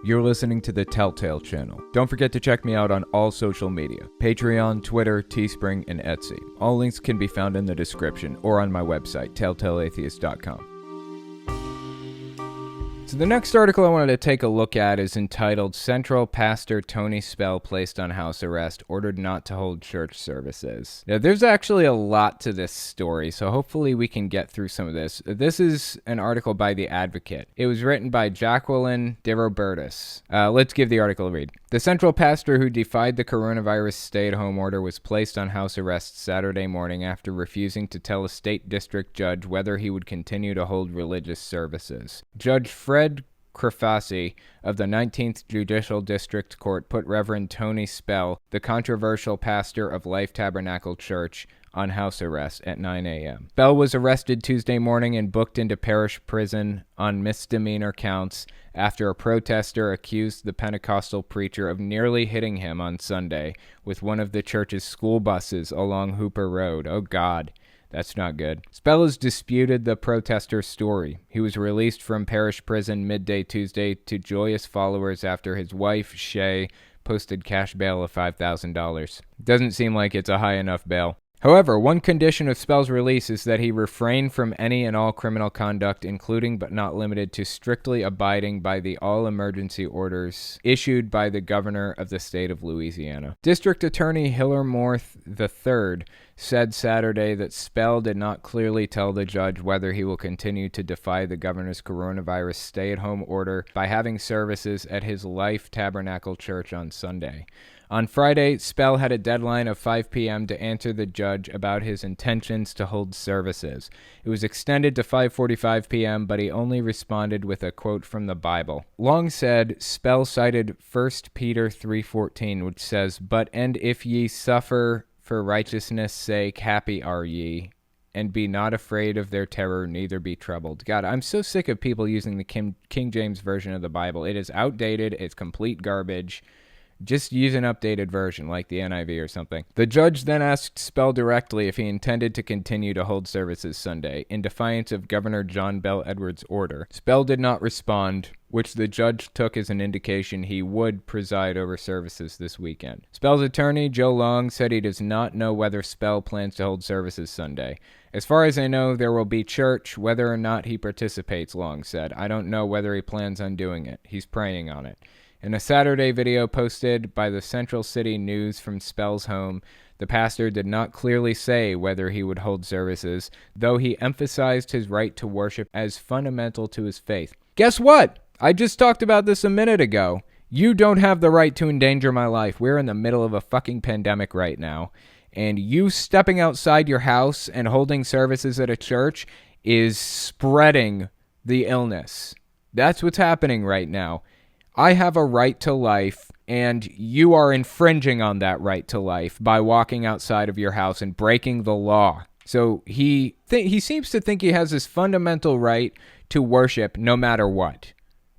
You're listening to the Telltale channel. Don't forget to check me out on all social media: Patreon, Twitter, Teespring, and Etsy. All links can be found in the description or on my website, telltaleatheist.com. So the next article I wanted to take a look at is entitled Central Pastor Tony Spell Placed on House Arrest, Ordered Not to Hold Church Services. Now, there's actually a lot to this story, so hopefully we can get through some of this. This is an article by The Advocate. It was written by Jacqueline DeRobertis. Let's give the article a read. The central pastor who defied the coronavirus stay-at-home order was placed on house arrest Saturday morning after refusing to tell a state district judge whether he would continue to hold religious services. Judge Fred Crafasi of the 19th Judicial District Court put Reverend Tony Spell, the controversial pastor of Life Tabernacle Church, on house arrest at 9 a.m. Spell was arrested Tuesday morning and booked into parish prison on misdemeanor counts after a protester accused the Pentecostal preacher of nearly hitting him on Sunday with one of the church's school buses along Hooper Road. Oh, God. That's not good. Spell has disputed the protester's story. He was released from parish prison midday Tuesday to joyous followers after his wife, Shay, posted cash bail of $5,000. Doesn't seem like it's a high enough bail. However, one condition of Spell's release is that he refrain from any and all criminal conduct, including but not limited to strictly abiding by the all-emergency orders issued by the governor of the state of Louisiana. District Attorney Hiller Morth III said Saturday that Spell did not clearly tell the judge whether he will continue to defy the governor's coronavirus stay-at-home order by having services at his Life Tabernacle Church on Sunday. On Friday, Spell had a deadline of 5 p.m. to answer the judge about his intentions to hold services. It was extended to 5:45 p.m., but he only responded with a quote from the Bible. Long said, Spell cited 1 Peter 3:14, which says, "But and if ye suffer for righteousness' sake, happy are ye, and be not afraid of their terror, neither be troubled." God, I'm so sick of people using the King James Version of the Bible. It is outdated. It's complete garbage. Just use an updated version, like the NIV or something. The judge then asked Spell directly if he intended to continue to hold services Sunday, in defiance of Governor John Bel Edwards' order. Spell did not respond, which the judge took as an indication he would preside over services this weekend. Spell's attorney, Joe Long, said he does not know whether Spell plans to hold services Sunday. "As far as I know, there will be church, whether or not he participates," Long said. "I don't know whether he plans on doing it. He's praying on it." In a Saturday video posted by the Central City News from Spell's home, the pastor did not clearly say whether he would hold services, though he emphasized his right to worship as fundamental to his faith. Guess what? I just talked about this a minute ago. You don't have the right to endanger my life. We're in the middle of a fucking pandemic right now, and you stepping outside your house and holding services at a church is spreading the illness. That's what's happening right now. I have a right to life, and you are infringing on that right to life by walking outside of your house and breaking the law. So he seems to think he has this fundamental right to worship no matter what.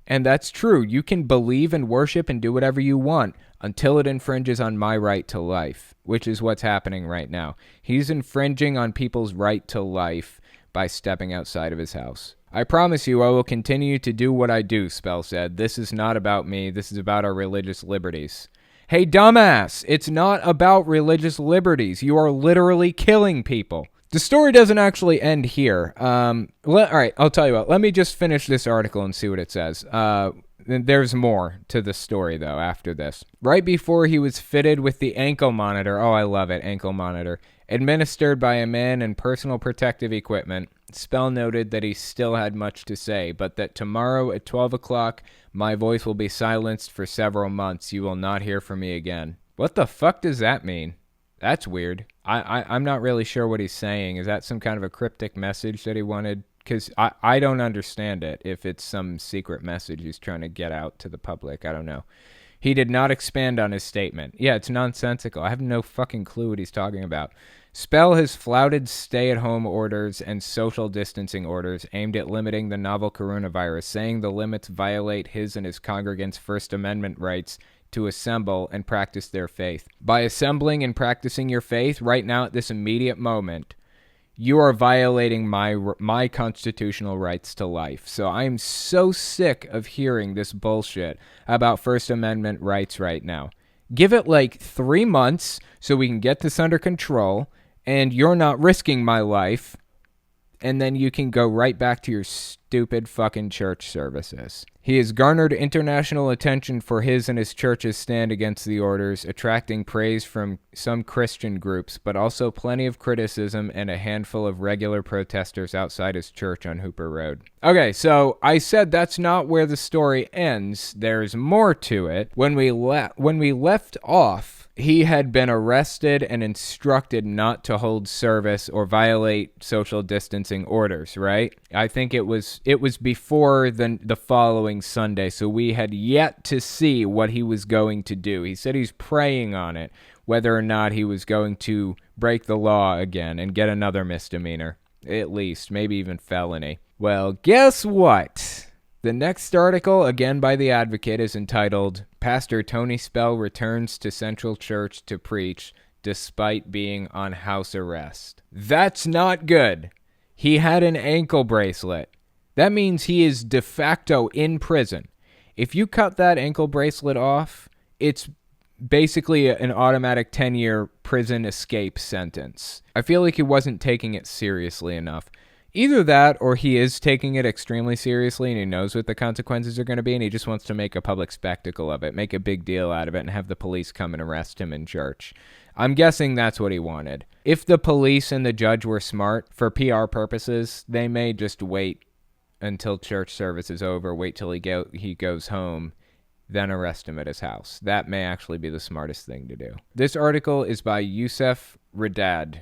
And that's true. You can believe and worship and do whatever you want until it infringes on my right to life, which is what's happening right now. He's infringing on people's right to life by stepping outside of his house. "I promise you I will continue to do what I do," Spell said. "This is not about me. This is about our religious liberties." Hey, dumbass, it's not about religious liberties. You are literally killing people. The story doesn't actually end here. All right, I'll tell you what. Let me just finish this article and see what it says. There's more to the story, though, after this. Right before he was fitted with the ankle monitor, oh, I love it, ankle monitor, administered by a man in personal protective equipment, Spell noted that he still had much to say, but that tomorrow at 12 o'clock, my voice will be silenced for several months. You will not hear from me again. What the fuck does that mean? That's weird. I'm not really sure what he's saying. Is that some kind of a cryptic message that he wanted? Because I don't understand it, if it's some secret message he's trying to get out to the public. I don't know. He did not expand on his statement. Yeah, it's nonsensical. I have no fucking clue what he's talking about. Spell has flouted stay-at-home orders and social distancing orders aimed at limiting the novel coronavirus, saying the limits violate his and his congregants' First Amendment rights to assemble and practice their faith. By assembling and practicing your faith right now at this immediate moment, you are violating my constitutional rights to life. So I'm so sick of hearing this bullshit about First Amendment rights right now. Give it like 3 months so we can get this under control, and you're not risking my life, and then you can go right back to your stupid fucking church services. He has garnered international attention for his and his church's stand against the orders, attracting praise from some Christian groups, but also plenty of criticism and a handful of regular protesters outside his church on Hooper Road. Okay, so I said that's not where the story ends. There's more to it. When we left off, he had been arrested and instructed not to hold service or violate social distancing orders, right? I think it was before the following Sunday, so we had yet to see what he was going to do. He said he's praying on it, whether or not he was going to break the law again and get another misdemeanor, at least, maybe even felony. Well, guess what? The next article, again by The Advocate, is entitled, Pastor Tony Spell Returns to Central Church to Preach Despite Being on House Arrest. That's not good. He had an ankle bracelet. That means he is de facto in prison. If you cut that ankle bracelet off, it's basically an automatic 10-year prison escape sentence. I feel like he wasn't taking it seriously enough. Either that, or he is taking it extremely seriously and he knows what the consequences are going to be and he just wants to make a public spectacle of it, make a big deal out of it, and have the police come and arrest him in church. I'm guessing that's what he wanted. If the police and the judge were smart, for PR purposes, they may just wait until church service is over, wait till he goes home, then arrest him at his house. That may actually be the smartest thing to do. This article is by Youssef Redad.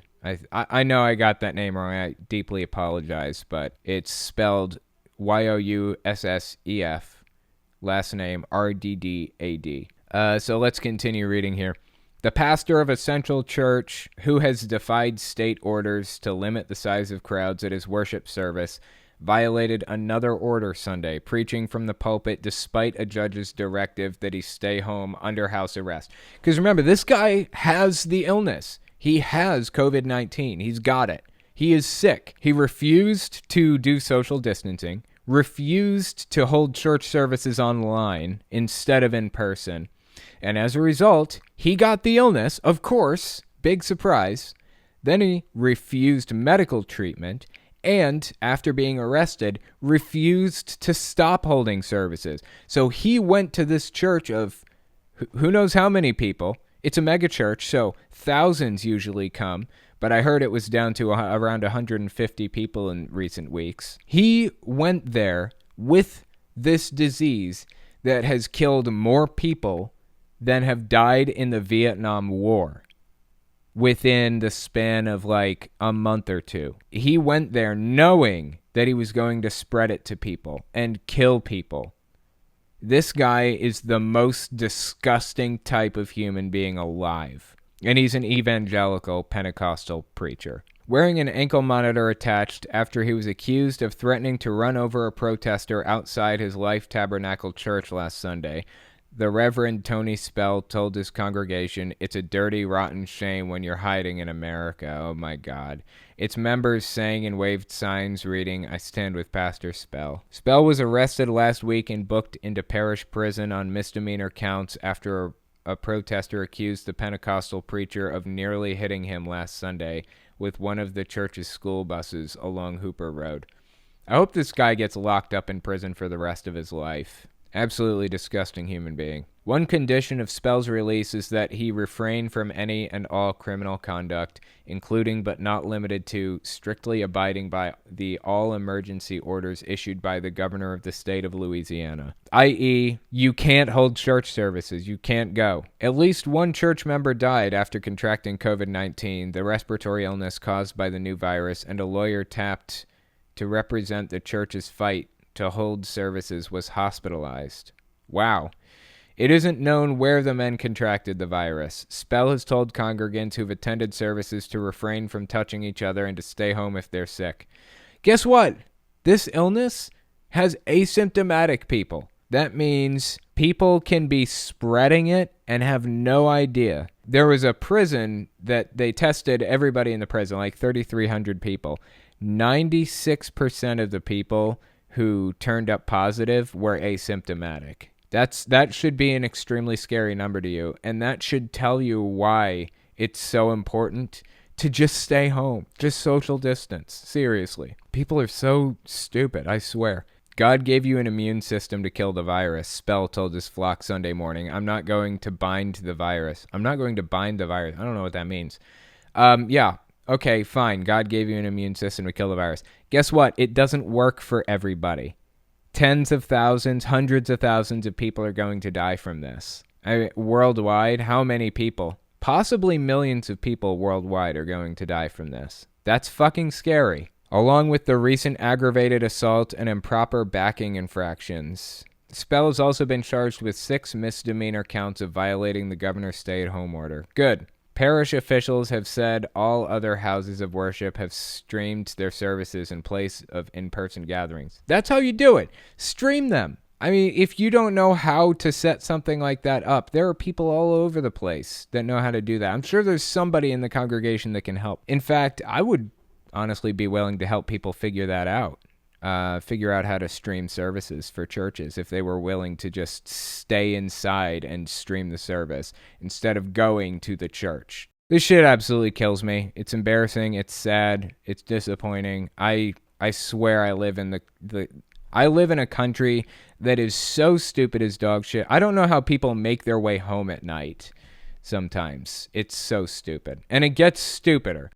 I know I got that name wrong. I deeply apologize, but it's spelled Youssef, last name Rddad. So let's continue reading here. The pastor of a central church who has defied state orders to limit the size of crowds at his worship service violated another order Sunday, preaching from the pulpit despite a judge's directive that he stay home under house arrest. Because remember, this guy has the illness. He has COVID-19. He's got it. He is sick. He refused to do social distancing, refused to hold church services online instead of in person. And as a result, he got the illness, of course, big surprise. Then he refused medical treatment and, after being arrested, refused to stop holding services. So he went to this church of who knows how many people. It's a mega church, so thousands usually come, but I heard it was down to around 150 people in recent weeks. He went there with this disease that has killed more people than have died in the Vietnam War within the span of like a month or two. He went there knowing that he was going to spread it to people and kill people. This guy is the most disgusting type of human being alive. And he's an evangelical Pentecostal preacher. Wearing an ankle monitor attached after he was accused of threatening to run over a protester outside his Life Tabernacle Church last Sunday, the Reverend Tony Spell told his congregation, "It's a dirty, rotten shame when you're hiding in America." Oh my God. Its members sang and waved signs reading, "I stand with Pastor Spell." Spell was arrested last week and booked into parish prison on misdemeanor counts after a protester accused the Pentecostal preacher of nearly hitting him last Sunday with one of the church's school buses along Hooper Road. I hope this guy gets locked up in prison for the rest of his life. Absolutely disgusting human being. One condition of Spell's release is that he refrain from any and all criminal conduct, including but not limited to strictly abiding by the all emergency orders issued by the governor of the state of Louisiana, i.e., you can't hold church services, you can't go. At least one church member died after contracting COVID-19, the respiratory illness caused by the new virus, and a lawyer tapped to represent the church's fight to hold services was hospitalized. Wow. It isn't known where the men contracted the virus. Spell has told congregants who've attended services to refrain from touching each other and to stay home if they're sick. Guess what? This illness has asymptomatic people. That means People can be spreading it and have no idea. There was a prison that they tested everybody in the prison, like 3,300 people. 96% of the people who turned up positive were asymptomatic. That should be an extremely scary number to you, and that should tell you why it's so important to just stay home. Just social distance. Seriously. People are so stupid, I swear. God gave you an immune system to kill the virus. Spell told his flock Sunday morning. I'm not going to bind the virus. I'm not going to bind the virus. I don't know what that means. Yeah. Okay, fine. God gave you an immune system to kill the virus. Guess what? It doesn't work for everybody. Tens of thousands, hundreds of thousands of people are going to die from this. Worldwide, how many people? Possibly millions of people worldwide are going to die from this. That's fucking scary. Along with the recent aggravated assault and improper backing infractions. Spell has also been charged with 6 misdemeanor counts of violating the governor's stay-at-home order. Good. Parish officials have said all other houses of worship have streamed their services in place of in-person gatherings. That's how you do it. Stream them. I mean, if you don't know how to set something like that up, there are people all over the place that know how to do that. I'm sure there's somebody in the congregation that can help. In fact, I would honestly be willing to help people figure that out. Figure out how to stream services for churches if they were willing to just stay inside and stream the service instead of going to the church. This shit absolutely kills me. It's embarrassing. It's sad. It's disappointing. I swear I live in I live in a country that is so stupid as dog shit. I don't know how people make their way home at night sometimes. It's so stupid. And it gets stupider.